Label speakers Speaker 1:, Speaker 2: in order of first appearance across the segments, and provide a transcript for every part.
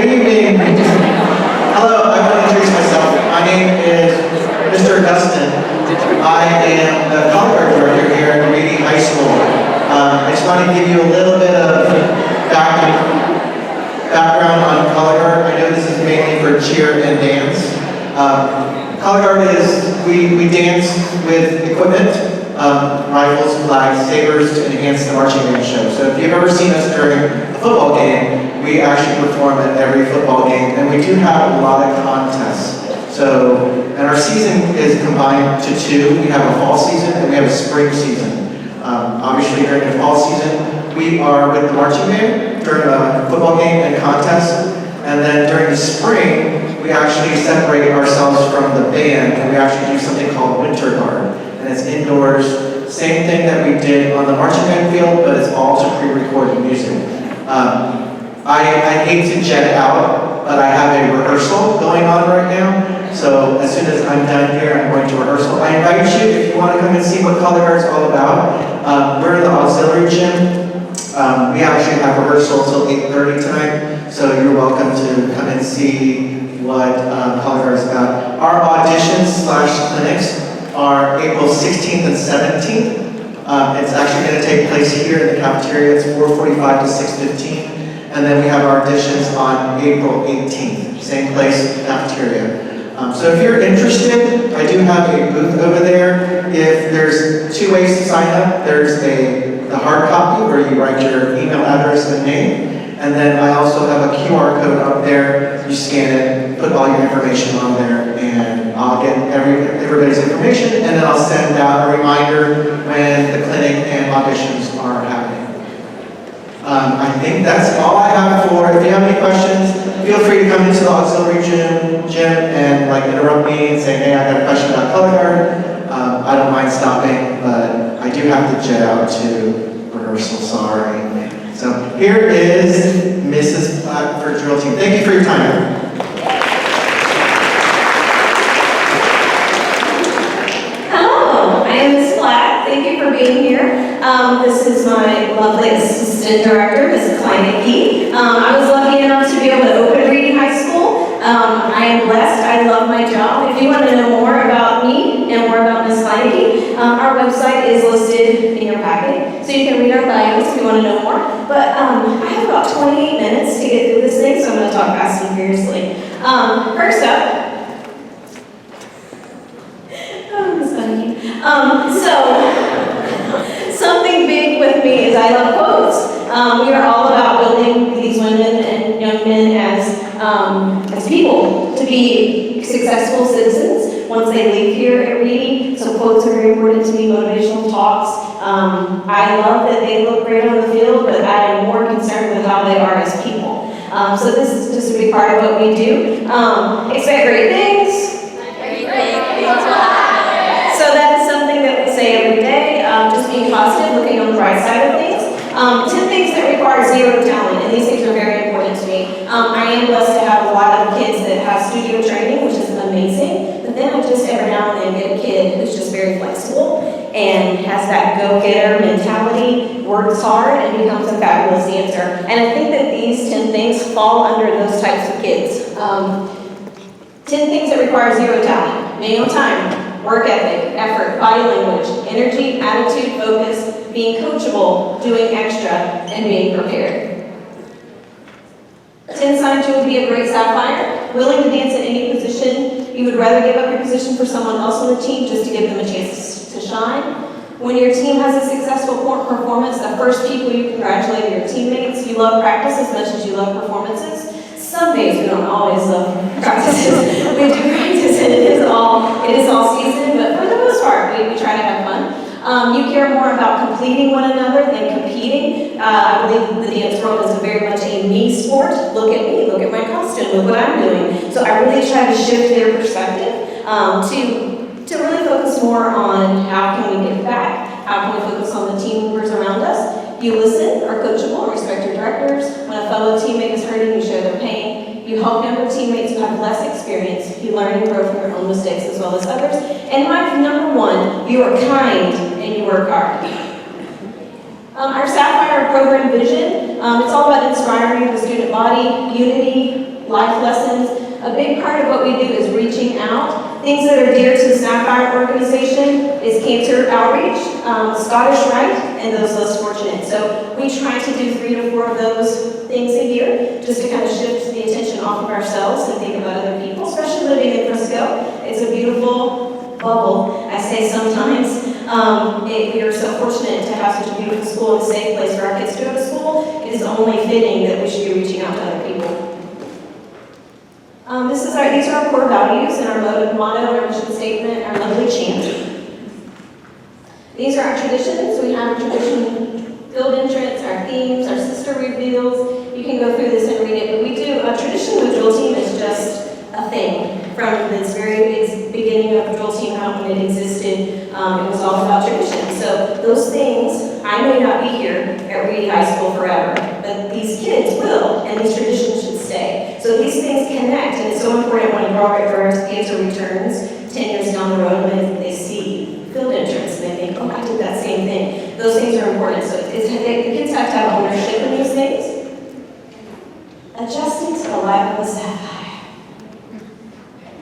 Speaker 1: good evening. Hello, I want to introduce myself. My name is Mr. Augustin. I am the color guard director here at Reedy High School. I just want to give you a little bit of background on color guard. I know this is mainly for cheer and dance. Color guard is, we dance with equipment, rifles, flags, sabers to enhance the marching band show. So if you've ever seen us during a football game, we actually perform at every football game, and we do have a lot of contests. So, and our season is combined to two. We have a fall season and we have a spring season. Obviously during the fall season, we are with the marching band during a football game and contest. And then during the spring, we actually separate ourselves from the band and we actually do something called winter guard. And it's indoors, same thing that we did on the marching band field, but it's all to pre-recorded music. I hate to jet out, but I have a rehearsal going on right now. So as soon as I'm done here, I'm going to rehearsal. I invite you, if you want to come and see what color guard is all about. We're in the auxiliary gym. We actually have rehearsal until 8:30 tonight, so you're welcome to come and see what color guard is about. Our auditions / clinics are April 16th and 17th. It's actually going to take place here in the cafeteria. It's 4:45 to 6:15. And then we have our auditions on April 18th, same place, cafeteria. So if you're interested, I do have a booth over there. If there's two ways to sign up, there's the hard copy where you write your email address and name. And then I also have a QR code up there. You scan it, put all your information on there, and I'll get everybody's information, and then I'll send out a reminder when the clinic and auditions are happening. I think that's all I have for. If you have any questions, feel free to come into the auxiliary gym and interrupt me and say, hey, I got a question about color guard. I don't mind stopping, but I do have to jet out to rehearsal, sorry. So here is Mrs. Platt for drill team. Thank you for your time.
Speaker 2: Hello, I am Ms. Platt. Thank you for being here. This is my lovely assistant director, Ms. Kleinecke. I was lucky enough to be able to open Reedy High School. I am blessed. I love my job. If you want to know more about me and more about Ms. Kleinecke, our website is listed in your packet, so you can read our bios if you want to know more. But I have about 28 minutes to get through this thing, so I'm going to talk fast and furiously. First up, something big with me is I love quotes. We are all about building these women and young men as people to be successful citizens once they leave here at Reedy. So quotes are very important to me, motivational talks. I love that they look great on the field, but I am more concerned with how they are as people. So this is just a big part of what we do. Expect great things. So that is something that we say every day, just being positive, looking on the bright side of things. 10 things that require zero talent, and these things are very important to me. I am blessed to have a lot of kids that have studio training, which is amazing, but then I just every now and then get a kid who's just very flexible and has that go-getter mentality, works hard, and becomes a fabulous dancer. And I think that these 10 things fall under those types of kids. 10 things that require zero talent: being on time, work ethic, effort, body language, energy, attitude, focus, being coachable, doing extra, and being prepared. 10 signs you would be a great sapphire: willing to dance at any position. You would rather give up your position for someone else on the team just to give them a chance to shine. When your team has a successful performance, the first people you congratulate are your teammates. You love practice as much as you love performances. Some days we don't always love practices. We do practice and it is all season, but for the most part, we try to have fun. You care more about completing one another than competing. I believe the dance world is very much a me sport. Look at me, look at my costume, look what I'm doing. So I really try to shift their perspective to really focus more on how can we give back, how can we focus on the team members around us. You listen, are coachable, and respect your directors. When a fellow teammate is hurting, you share their pain. You help younger teammates who have less experience. You learn and grow from your own mistakes as well as others. And number one, you are kind and you work hard. Our sapphire Sapphire program vision, it's all about inspiring the student body, unity, life lessons. A big part of what we do is reaching out. Things that are dear to the Sapphire organization is cancer outreach, Scottish Rite, and those less fortunate. So we try to do 3 to 4 of those things a year, just to kind of shift the attention off of ourselves and think about other people, especially living in Frisco. It's a beautiful bubble, I say sometimes. We are so fortunate to have such a beautiful school and a safe place for our kids to go to school. It is only fitting that we should be reaching out to other people. These are our core values and our motto, our mission statement, our lovely chant. These are our traditions. We have a tradition field entrance, our themes, our sister reveals. You can go through this and read it, but we do a tradition with drill team is just a thing. From this very beginning of drill team, how when it existed, it was all about tradition. So those things, I may not be here at Reedy High School forever, but these kids will, and these traditions should stay. So these things connect, and it's so important when Robert Burns gives or returns 10 years down the road when they see field entrance and they think, oh, I did that same thing. Those things are important. So the kids have to have ownership in these things. Adjusting to the life of a Sapphire.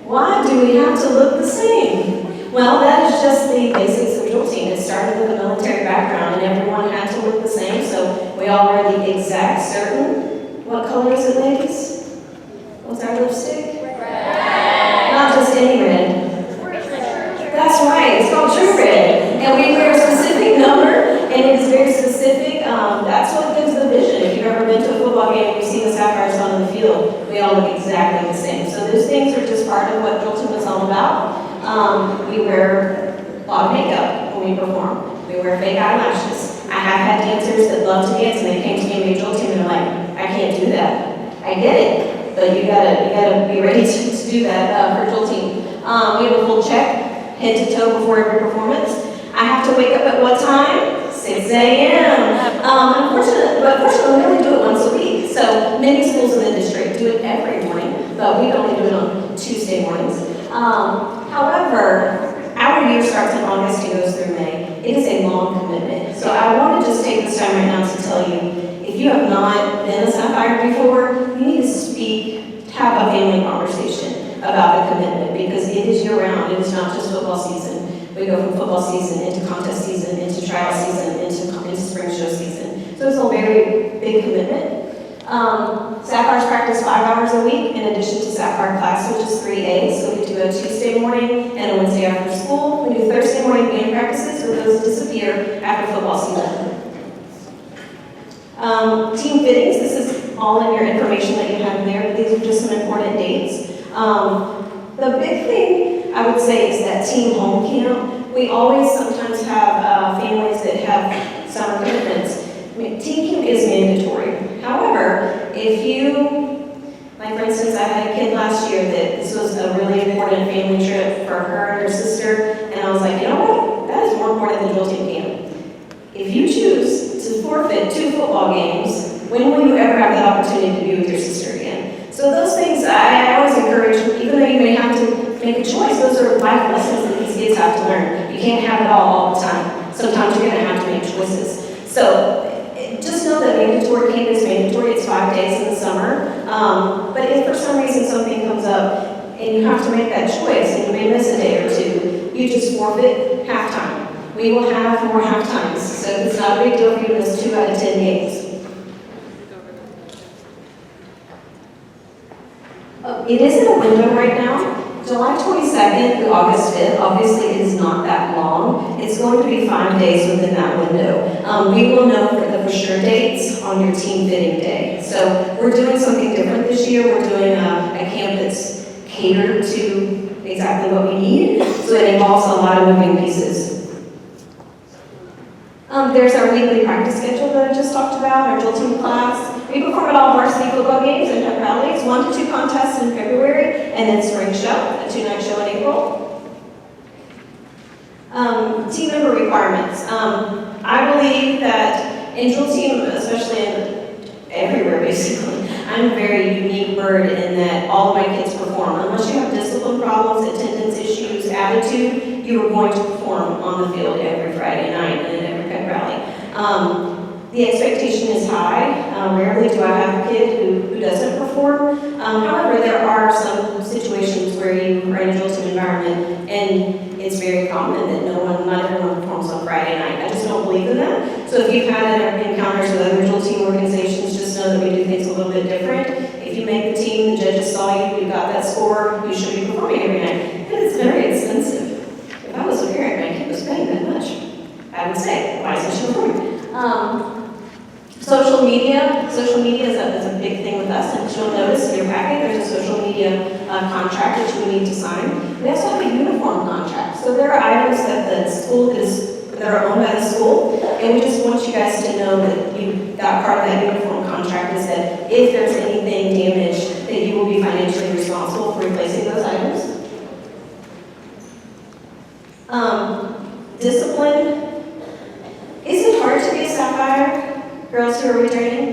Speaker 2: Why do we have to look the same? Well, that is just the basics of drill team. It started with a military background, and everyone had to look the same, so we all wear the exact certain. What color is it, ladies? What's our lipstick? Red. Not just any red. That's right, it's called True Red. And we wear a specific number, and it is very specific. That's what gives the vision. If you've ever been to a football game and you've seen the Sapphires on the field, we all look exactly the same. So those things are just part of what drill team is all about. We wear a lot of makeup when we perform. We wear fake eyelashes. I have had dancers that love to dance, and they came to me and made drill team, and they're like, I can't do that. I get it, but you gotta be ready to do that for drill team. We have a full check, head to toe before every performance. I have to wake up at what time? 6 a.m. Unfortunately, we only do it once a week. So many schools in the district do it every morning, but we only do it on Tuesday mornings. However, our year starts in August and goes through May. It is a long commitment. So I want to just take this time right now to tell you, if you have not been a Sapphire before, you need to have a family conversation about the commitment, because it is year-round. It is not just football season. We go from football season into contest season, into tryout season, into spring show season. So it's a very big commitment. Sapphires practice 5 hours a week in addition to Sapphire class, which is 3 days. So we do a Tuesday morning and a Wednesday after school. We do Thursday morning band practices, but those disappear after football season. Team fittings, this is all in your information that you have there, but these are just some important dates. The big thing I would say is that team home camp. We always sometimes have families that have summer commitments. Team camp is mandatory. However, if you, like for instance, I had a kid last year that this was a really important family trip for her and her sister, and I was like, you know what? That is more important than drill team camp. If you choose to forfeit 2 football games, when will you ever have that opportunity to be with your sister again? So those things I always encourage, even though you may have to make a choice, those are life lessons that these kids have to learn. You can't have it all the time. Sometimes you're going to have to make choices. So just know that mandatory camp is mandatory. It's 5 days in the summer. But if for some reason something comes up and you have to make that choice and you may miss a day or 2, you just forfeit halftime. We will have more half times, so it's not a big deal for you to miss 2 out of 10 games. It is in a window right now. July 22nd to August 5th, obviously it is not that long. It's going to be 5 days within that window. We will know for sure dates on your team fitting day. So we're doing something different this year. We're doing a camp that's catered to exactly what we need. So it involves a lot of moving pieces. There's our weekly practice schedule that I just talked about, our drill team class. We perform at all varsity football games and pep rallies, 1 to 2 contests in February, and then spring show, a 2-night show in April. Team member requirements. I believe that in drill team, especially everywhere basically, I'm a very unique bird in that all of my kids perform. Unless you have discipline problems, attendance issues, attitude, you are going to perform on the field every Friday night and every pep rally. The expectation is high. Rarely do I have a kid who doesn't perform. However, there are some situations where you are in a drill team environment and it's very common that not everyone performs on Friday night. I just don't believe in that. So if you've had encounters with other drill team organizations, just know that we do things a little bit different. If you make the team, the judges saw you, you got that score, you should be performing every night. And it's very expensive. If I was a parent and my kid was paying that much, I would say, why isn't she performing? Social media is a big thing with us, and you'll notice in your packet there's a social media contract that you need to sign. We also have a uniform contract, so there are items that that are owned by the school, and we just want you guys to know that part of that uniform contract is that if there's anything damaged, that you will be financially responsible for replacing those items. Discipline. Is it hard to be a Sapphire? Girls who are returning?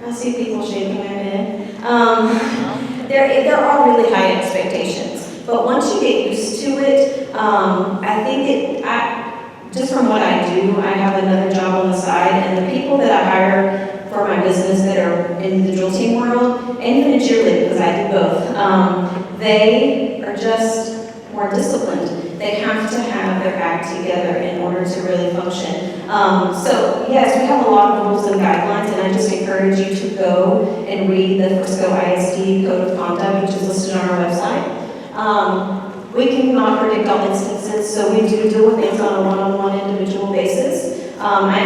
Speaker 2: I see people shaking their head. There are really high expectations, but once you get used to it, I think just from what I do, I have another job on the side, and the people that I hire for my business that are in the drill team world, and even in cheerleading, because I do both, they are just more disciplined. They have to have their act together in order to really function. So yes, we have a lot of rules and guidelines, and I just encourage you to go and read the Frisco ISD Code of Conduct, which is listed on our website. We cannot predict all instances, so we do deal with things on a one-on-one individual basis. I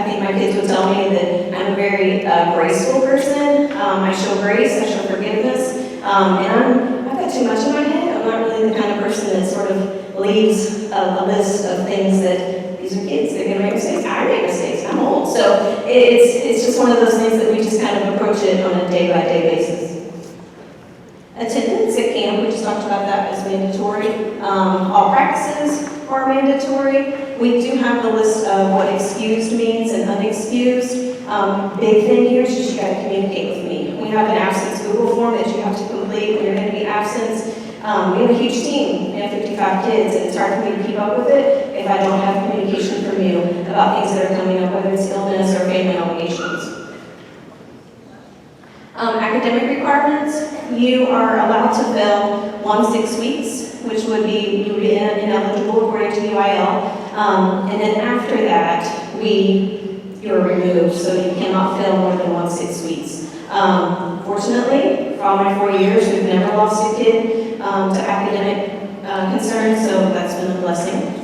Speaker 2: think my kids would tell me that I'm a very graceful person. I show grace, I show forgiveness, and I've got too much in my head. I'm not really the kind of person that sort of leaves a list of things that these are kids, they're going to make mistakes. I make mistakes, I'm old. So it's just one of those things that we just kind of approach it on a day-by-day basis. Attendance at camp, we just talked about that as mandatory. All practices are mandatory. We do have the list of what excused means and unexcused. Big thing here is just you got to communicate with me. We have an absence Google form that you have to complete when you're going to be absent. We have a huge team. We have 55 kids, and it's hard for me to keep up with it if I don't have communication from you about things that are coming up, whether it's illness or family obligations. Academic requirements, you are allowed to fail 1 6 weeks, which would be you would be ineligible according to the UIL. And then after that, you're removed, so you cannot fail more than 1 6 weeks. Fortunately, for all my 4 years, we've never lost a kid to academic concerns, so that's been a blessing.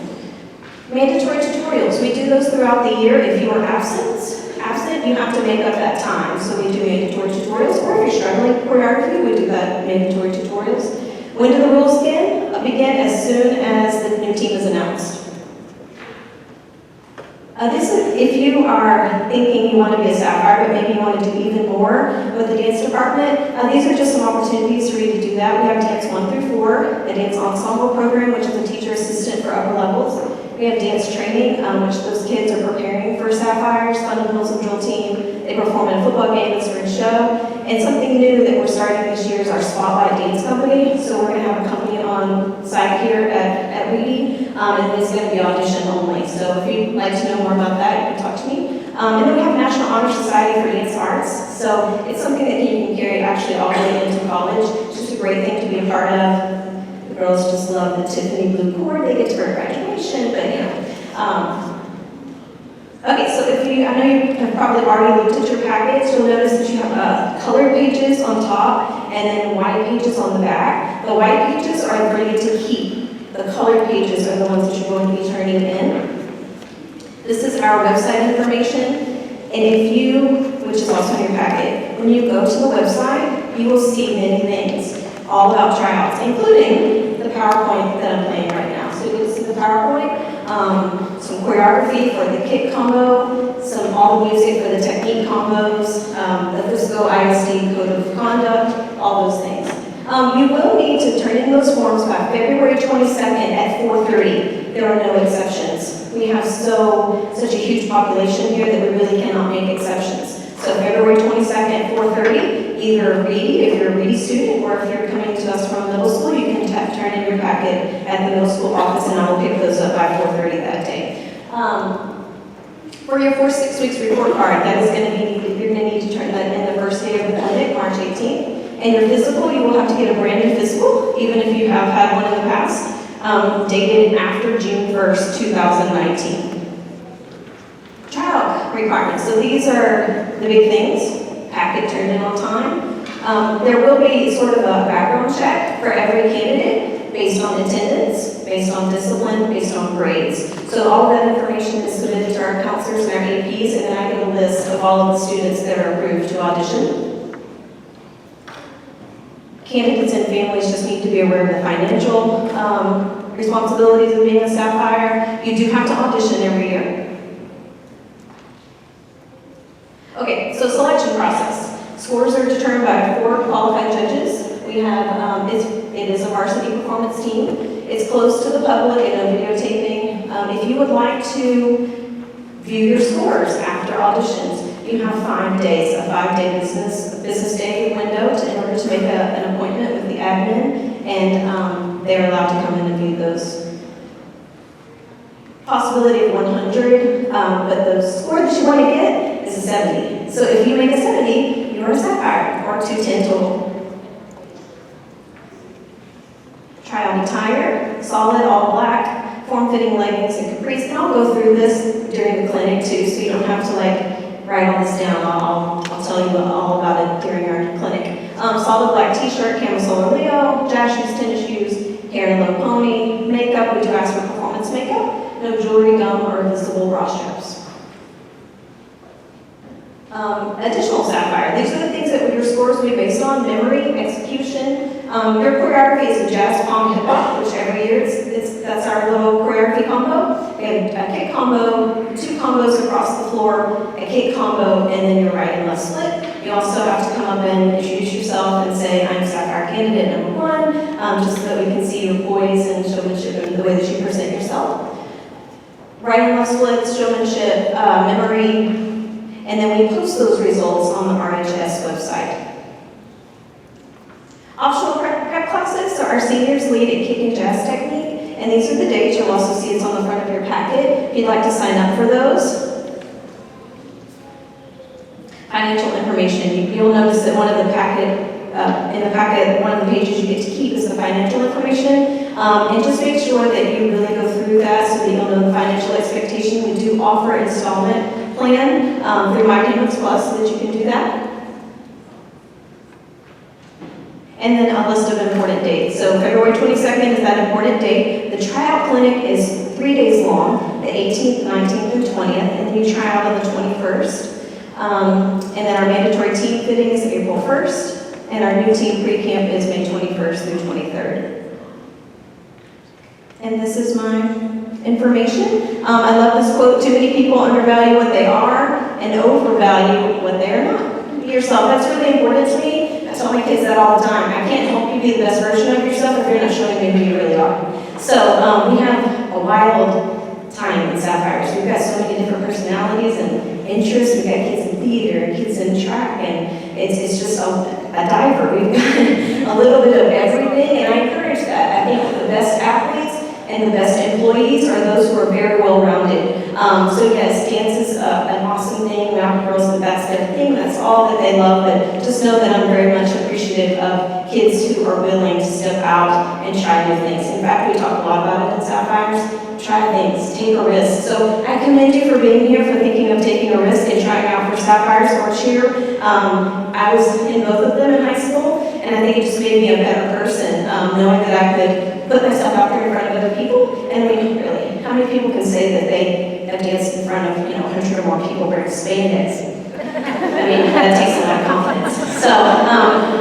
Speaker 2: Mandatory tutorials, we do those throughout the year. If you are absent, you have to make up that time. So we do mandatory tutorials, or if you're struggling with choreography, we do that mandatory tutorials. When do the rules begin? Begin as soon as the new team is announced. This is if you are thinking you want to be a Sapphire, but maybe you want to do even more with the dance department. These are just some opportunities for you to do that. We have dance 1 through 4, the dance ensemble program, which is a teacher assistant for upper levels. We have dance training, which those kids are preparing for Sapphires, fundamentals of drill team. They perform in a football game, it's for a show. And something new that we're starting this year is our Spotlight Dance Company. So we're going to have a company on site here at Reedy, and it's going to be audition only. So if you'd like to know more about that, you can talk to me. And then we have National Honor Society for Dance Arts. So it's something that you can carry actually all the way into college. It's just a great thing to be a part of. The girls just love the Tiffany blue cord they get to her graduation, but okay, so I know you have probably already looked at your packets. You'll notice that you have colored pages on top and then white pages on the back. The white pages are for you to keep. The colored pages are the ones that you're going to be turning in. This is our website information, and which is also in your packet, when you go to the website, you will see many things all about tryouts, including the PowerPoint that I'm playing right now. So you can see the PowerPoint. Some choreography for the kick combo, all the music for the technique combos, the Frisco ISD Code of Conduct, all those things. You will need to turn in those forms by February 22nd at 4:30. There are no exceptions. We have such a huge population here that we really cannot make exceptions. So February 22nd at 4:30, either Reedy, if you're a Reedy student, or if you're coming to us from middle school, you can turn in your packet at the middle school office, and I will pick those up by 4:30 that day. For your 4-6 weeks report card, that is going to be, you're going to need to turn that in the first day of the clinic, March 18th. And your physical, you will have to get a brand new physical, even if you have had one in the past, dated after June 1st, 2019. Tryout requirements. So these are the big things. Packet turned in on time. There will be sort of a background check for every candidate based on attendance, based on discipline, based on grades. So all of that information is submitted to our counselors and our APs, and then I get a list of all of the students that are approved to audition. Candidates and families just need to be aware of the financial responsibilities of being a staff hire. You do have to audition every year. Okay, so selection process. Scores are determined by 4 qualified judges. We have, it is a varsity performance team. It's closed to the public and no videotaping. If you would like to view your scores after auditions, you have 5 days, a 5-day business day window in order to make an appointment with the admin, and they're allowed to come in and view those. Possibility of 100, but the score that you want to get is a 70. So if you make a 70, you're a sapphire, or 210 total. Tryout attire, solid, all black, form-fitting leggings and capris, and I'll go through this during the clinic too, so you don't have to write all this down. I'll tell you all about it during our clinic. Solid black t-shirt, camisole or Leo, jazz shoes, tennis shoes, hair and low pony, makeup, we do ask for performance makeup, no jewelry, gum, or visible bra straps. Additional sapphire, these are the things that your scores will be based on: memory, execution. Your choreography is a jazz, pom, hip hop, which every year that's our little choreography combo. We have a kick combo, 2 combos across the floor, a kick combo, and then your right and left split. You also have to come up and introduce yourself and say, I'm sapphire candidate number 1, just so that we can see your poise and showmanship and the way that you present yourself. Right and left splits, showmanship, memory, and then we post those results on the RHS website. Optional prep classes, so our seniors lead a kick and jazz technique, and these are the dates. You'll also see it's on the front of your packet if you'd like to sign up for those. Financial information, you'll notice that one of the in the packet, one of the pages you get to keep is the financial information, and just make sure that you really go through that so that you'll know the financial expectation. We do offer installment plan through My Payments Plus so that you can do that. And then a list of important dates. So February 22nd is that important date. The tryout clinic is 3 days long, the 18th, 19th, and 20th, and then you try out on the 21st. And then our mandatory team fitting is April 1st, and our new team pre-camp is May 21st through 23rd. And this is my information. I love this quote: too many people undervalue what they are and overvalue what they are not. Be yourself. That's really important to me. I tell my kids that all the time. I can't help you be the best version of yourself if you're not showing me who you really are. So we have a wild time in Sapphires. We've got so many different personalities and interests. We've got kids in theater and kids in track, and it's just a diver. We've got a little bit of everything, and I encourage that. I think the best athletes and the best employees are those who are very well-rounded. So yes, dance is an awesome thing. Mountain Girls, that's their thing. That's all that they love. But just know that I'm very much appreciative of kids who are willing to step out and try new things. In fact, we talk a lot about it in Sapphires. Try things, take a risk. So I commend you for being here, for thinking of taking a risk and trying out for Sapphires or cheer. I was in both of them in high school, and I think it just made me a better person, knowing that I could put myself out there in front of other people. And I mean, really, how many people can say that they have danced in front of 100 or more people wearing spandex? I mean, that takes a lot of confidence. So,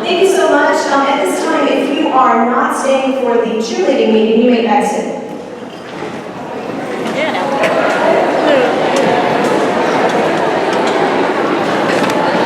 Speaker 2: thank you so much. At this time, if you are not staying for the cheerleading meeting, you may exit.